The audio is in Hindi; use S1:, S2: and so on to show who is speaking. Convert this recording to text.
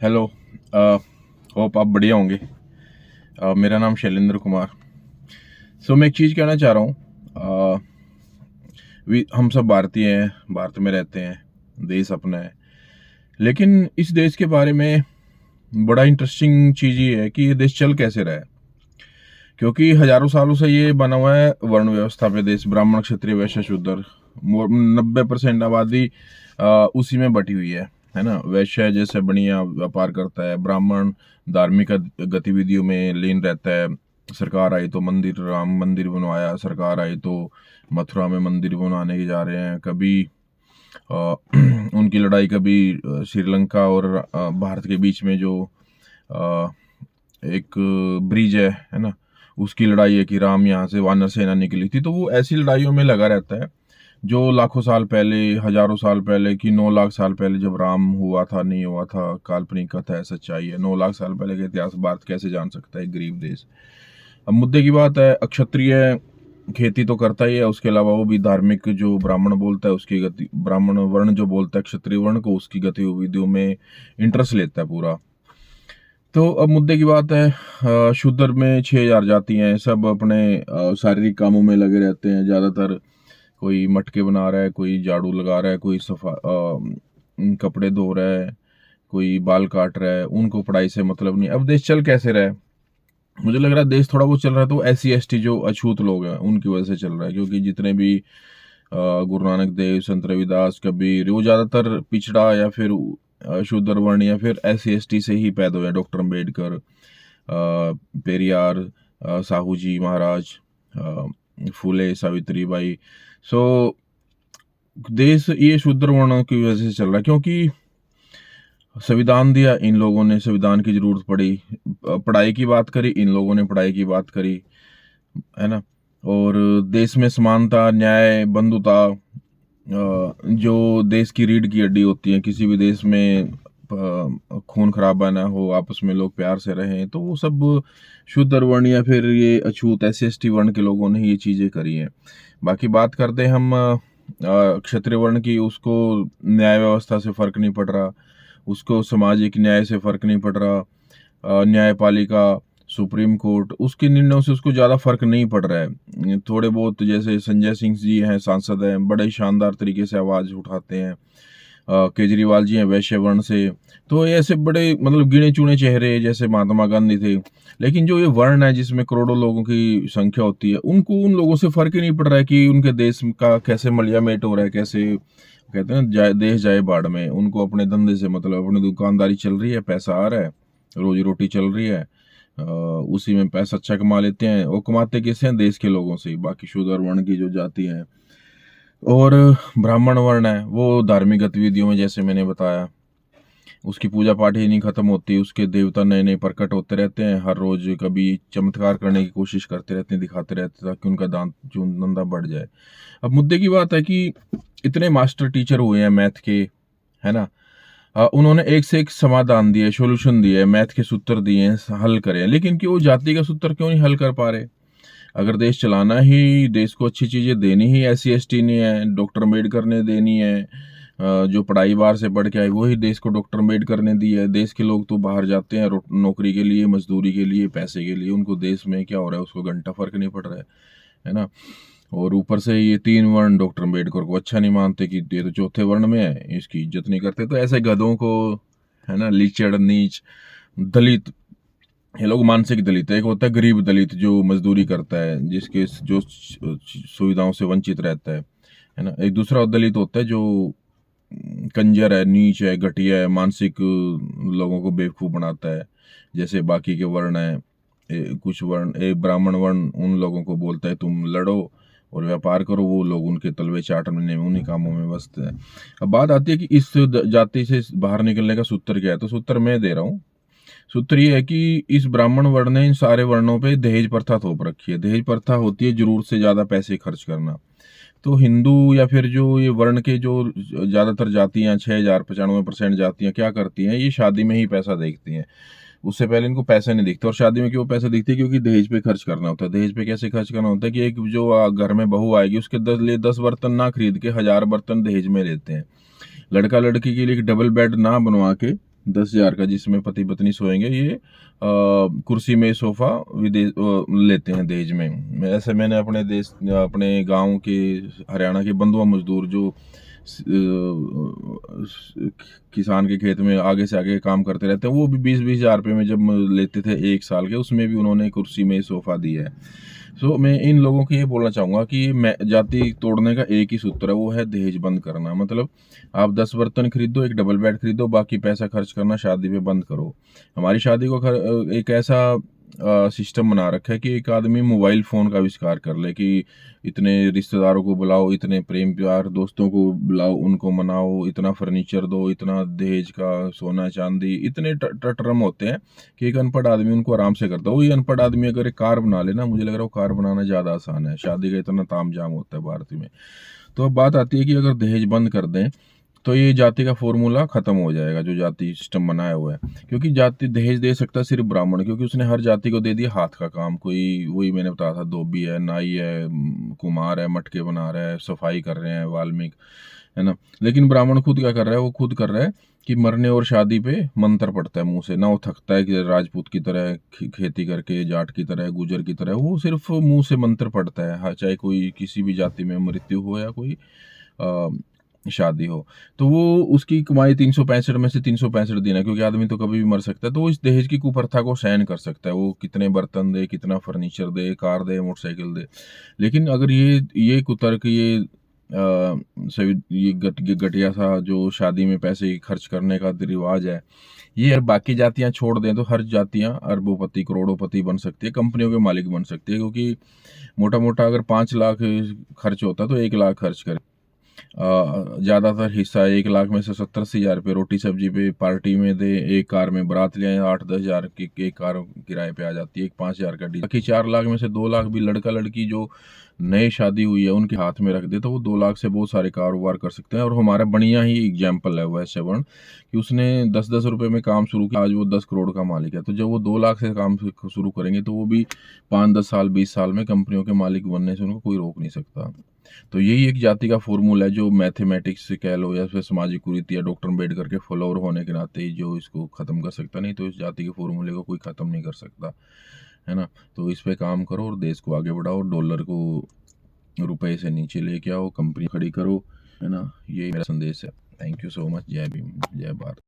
S1: हेलो। होप आप बढ़िया होंगे। मेरा नाम शैलेंद्र कुमार। मैं एक चीज़ कहना चाह रहा हूँ। हम सब भारतीय हैं, भारत में रहते हैं, देश अपना है। लेकिन इस देश के बारे में बड़ा इंटरेस्टिंग चीज़ ये है कि ये देश चल कैसे रहा है। क्योंकि हजारों सालों से ये बना हुआ है वर्ण व्यवस्था पे देश, ब्राह्मण क्षत्रिय वैश्य शूद्र। 90% आबादी उसी में बटी हुई है ना। वैश्य जैसे बनिया व्यापार करता है, ब्राह्मण धार्मिक गतिविधियों में लीन रहता है। सरकार आई तो मंदिर, राम मंदिर बनवाया, सरकार आई तो मथुरा में मंदिर बनवाने के जा रहे हैं। कभी उनकी लड़ाई, कभी श्रीलंका और भारत के बीच में जो अ, एक ब्रिज है ना, उसकी लड़ाई है कि राम यहाँ से वानर सेना निकली थी। तो वो ऐसी लड़ाइयों में लगा रहता है जो लाखों साल पहले, हजारों साल पहले की 9 लाख साल पहले जब राम हुआ था, नहीं हुआ था, काल्पनिक कथा है सच्चाई है। 9 लाख साल पहले का इतिहास भारत कैसे जान सकता है एक गरीब देश। अब मुद्दे की बात है, अक्षत्रिय खेती तो करता ही है, उसके अलावा वो भी धार्मिक, जो ब्राह्मण बोलता है उसकी गति, ब्राह्मण वर्ण जो बोलता है क्षत्रिय वर्ण को, उसकी गतिविधियों में इंटरेस्ट लेता है पूरा। तो अब मुद्दे की बात है, शूद्र में 6,000 जाति हैं, सब अपने शारीरिक कामों में लगे रहते हैं ज़्यादातर। कोई मटके बना रहा है, कोई झाड़ू लगा रहा है, कोई कपड़े धो रहा है, कोई बाल काट रहा है। उनको पढ़ाई से मतलब नहीं। अब देश चल कैसे रहा है? मुझे लग रहा है देश थोड़ा बहुत चल रहा है तो SC ST जो अछूत लोग हैं उनकी वजह से चल रहा है। क्योंकि जितने भी गुरु नानक देव, संत रविदास, कबीर, वो ज़्यादातर पिछड़ा या फिर शूद्र वर्ण या फिर SC ST से ही पैदा हुए हैं। डॉक्टर अम्बेडकर, पेरियार, साहू जी महाराज, अ, फूले सावित्रीबाई। सो देश ये शूद्र वर्णों की वजह से चल रहा है। क्योंकि संविधान दिया इन लोगों ने, संविधान की जरूरत पड़ी, पढ़ाई की बात करी इन लोगों ने, पढ़ाई की बात करी, है ना। और देश में समानता, न्याय, बंधुता, जो देश की रीढ़ की हड्डी होती है, किसी भी देश में खून खराबा ना हो, आपस में लोग प्यार से रहें, तो वो सब शुद्ध वर्ण या फिर ये अछूत SC ST वर्ण के लोगों ने ये चीजें करी हैं। बाकी बात करते हैं हम क्षत्रिय वर्ण की, उसको न्याय व्यवस्था से फर्क नहीं पड़ रहा, उसको सामाजिक न्याय से फर्क नहीं पड़ रहा। न्यायपालिका, सुप्रीम कोर्ट, उसके निर्णयों से उसको ज़्यादा फर्क नहीं पड़ रहा है। थोड़े बहुत जैसे संजय सिंह जी हैं, सांसद हैं, बड़े शानदार तरीके से आवाज़ उठाते हैं। केजरीवाल जी हैं वैश्य वर्ण से। तो ये ऐसे बड़े मतलब गिने चुने चेहरे, जैसे महात्मा गांधी थे। लेकिन जो ये वर्ण है जिसमें करोड़ों लोगों की संख्या होती है, उनको, उन लोगों से फर्क ही नहीं पड़ रहा है कि उनके देश का कैसे मलियामेट हो रहा है, कैसे कहते हैं ना, जाए देश जाए बाढ़ में। उनको अपने धंधे से मतलब, अपनी दुकानदारी चल रही है, पैसा आ रहा है, रोजी रोटी चल रही है, उसी में पैसा अच्छा कमा लेते हैं। वो कमाते किससे हैं? देश के लोगों से ही। बाकी शूद्र वर्ण की जो जाति है और ब्राह्मण वर्ण है, वो धार्मिक गतिविधियों में, जैसे मैंने बताया, उसकी पूजा पाठ ही नहीं खत्म होती, उसके देवता नए नए प्रकट होते रहते हैं हर रोज। कभी चमत्कार करने की कोशिश करते रहते हैं, दिखाते रहते हैं ताकि उनका दान जो धंधा बढ़ जाए। अब मुद्दे की बात है कि इतने मास्टर टीचर हुए हैं मैथ के, है ना, उन्होंने एक से एक समाधान दिए, सॉल्यूशन दिए, मैथ के सूत्र दिए हैं, हल करे, लेकिन क्यों जाति का सूत्र क्यों नहीं हल कर पा रहे? अगर देश चलाना ही, देश को अच्छी चीजें देनी ही SC ST ने है, डॉक्टर अम्बेडकर ने देनी है। जो पढ़ाई बाहर से पढ़ के आए वही देश को डॉक्टर अम्बेडकर ने दी है। देश के लोग तो बाहर जाते हैं नौकरी के लिए, मजदूरी के लिए, पैसे के लिए, उनको देश में क्या हो रहा है उसको घंटा फर्क नहीं पड़ रहा है ना। और ऊपर से ये 3 वर्ण डॉक्टर अम्बेडकर को अच्छा नहीं मानते कि ये तो चौथे वर्ण में है, इसकी इज्जत नहीं करते। तो ऐसे गधों को, है ना, लीचड़, नीच, दलित, ये लोग मानसिक दलित है। एक होता है गरीब दलित जो मजदूरी करता है, जिसके जो सुविधाओं से वंचित रहता है ना। एक दूसरा दलित होता है जो कंजर है, नीच है, घटिया है, मानसिक लोगों को बेवकूफ बनाता है। जैसे बाकी के वर्ण है, कुछ वर्ण, एक ब्राह्मण वर्ण उन लोगों को बोलता है तुम लड़ो और व्यापार करो, वो लोग उनके तलवे चाटने में, उन्हीं कामों में व्यस्त है। अब बात आती है कि इस जाति से बाहर निकलने का सूत्र क्या है, तो सूत्र मैं दे रहा हूँ। सूत्र ये है कि इस ब्राह्मण वर्ण ने इन सारे वर्णों पे दहेज प्रथा थोप रखी है। दहेज प्रथा होती है जरूरत से ज्यादा पैसे खर्च करना। तो हिंदू या फिर जो ये वर्ण के जो ज्यादातर जातियां, 6,000, 95% जातियां क्या करती हैं, ये शादी में ही पैसा देखती हैं। उससे पहले इनको पैसे नहीं दिखते। और शादी में क्यों पैसे दिखते हैं? क्योंकि दहेज पे खर्च करना होता है। दहेज पे कैसे खर्च करना होता है कि एक जो घर में बहू आएगी उसके 10 बर्तन ना खरीद के 1,000 बर्तन दहेज में लेते हैं। लड़का लड़की के लिए एक डबल बेड ना बनवा के 10,000 का जिसमें पति पत्नी सोएंगे, ये कुर्सी में सोफा विदेश लेते हैं दहेज में। ऐसे मैंने अपने गांव के हरियाणा के बंधुआ मजदूर जो किसान के खेत में आगे से आगे काम करते रहते हैं, वो भी 20-20 हज़ार रुपये में जब लेते थे 1 साल के, उसमें भी उन्होंने कुर्सी में सोफा दिया है। सो मैं इन लोगों को ये बोलना चाहूँगा कि मैं जाति तोड़ने का एक ही सूत्र है, वो है दहेज बंद करना। मतलब आप 10 बर्तन खरीदो, एक डबल बेड खरीदो, बाकी पैसा खर्च करना शादी पे बंद करो। हमारी शादी को एक ऐसा सिस्टम बना रखा है कि एक आदमी मोबाइल फ़ोन का आविष्कार कर ले कि इतने रिश्तेदारों को बुलाओ, इतने प्रेम प्यार दोस्तों को बुलाओ, उनको मनाओ, इतना फर्नीचर दो, इतना दहेज का सोना चांदी, इतने टटरम होते हैं कि एक अनपढ़ आदमी उनको आराम से करता है। वही अनपढ़ आदमी अगर एक कार बना लेना, मुझे लग रहा है वो कार बनाना ज़्यादा आसान है। शादी का इतना तामझाम होता है भारत में। तो अब बात आती है कि अगर दहेज बंद कर दें तो ये जाति का फॉर्मूला खत्म हो जाएगा, जो जाति सिस्टम बनाया हुआ है। क्योंकि जाति दहेज दे सकता है सिर्फ ब्राह्मण, क्योंकि उसने हर जाति को दे दिया हाथ का काम। कोई वही मैंने बताया था, धोबी है, नाई है, कुम्हार है, मटके बना रहा है, सफाई कर रहे हैं, वाल्मीकि, है ना। लेकिन ब्राह्मण खुद क्या कर रहा है, वो खुद कर रहा है कि मरने और शादी पे मंत्र पड़ता है मुंह से। ना वो थकता है कि राजपूत की तरह खेती करके, जाट की तरह, गुजर की तरह, वो सिर्फ मुंह से मंत्र पड़ता है। हाँ, चाहे कोई किसी भी जाति में मृत्यु हो या कोई शादी हो, तो वो उसकी कमाई 365 में से 365 दिन है, क्योंकि आदमी तो कभी भी मर सकता है। तो वो इस दहेज की कुप्रथा को सहन कर सकता है। वो कितने बर्तन दे, कितना फर्नीचर दे, कार दे, मोटरसाइकिल दे। लेकिन अगर ये कुतर्क, सभी ये घटिया सा जो शादी में पैसे खर्च करने का रिवाज है, ये अगर बाकी जातियां छोड़ दें तो हर जातियां अरबोपति करोड़ोपति बन सकती है, कंपनियों के मालिक बन सकती है। क्योंकि मोटा मोटा अगर 5 लाख खर्च होता तो 1 लाख खर्च करे। ज़्यादातर हिस्सा 1 लाख में से 70-80 हज़ार रुपये रोटी सब्जी पे पार्टी में दे। एक कार में बारात ले आए, 8-10 हज़ार की एक कार किराए पे आ जाती है, एक 5 हज़ार का डीजल। बाकी 4 लाख में से 2 लाख भी लड़का लड़की जो नई शादी हुई है उनके हाथ में रख दे, तो वो 2 लाख से बहुत सारे कारोबार कर सकते हैं। और हमारा बढ़िया ही एग्जाम्पल है वैसे वर्ण, कि उसने 10-10 रुपये में काम शुरू किया, आज वो 10 करोड़ का मालिक है। तो जब वो 2 लाख से काम शुरू करेंगे तो वो भी 5-10 साल 20 साल में कंपनियों के मालिक बनने से उनको कोई रोक नहीं सकता। तो यही एक जाति का फॉर्मूला है, जो मैथमेटिक्स से कह लो या फिर सामाजिक कुरीति या डॉक्टर अम्बेडकर के फॉलोअर होने के नाते ही जो इसको खत्म कर सकता। नहीं तो इस जाति के फॉर्मूले को कोई खत्म नहीं कर सकता, है ना। तो इस पे काम करो और देश को आगे बढ़ाओ, डॉलर को रुपए से नीचे लेके आओ, कंपनी खड़ी करो, है ना। ये मेरा संदेश है। Thank you so much. जय भीम, जय भारत।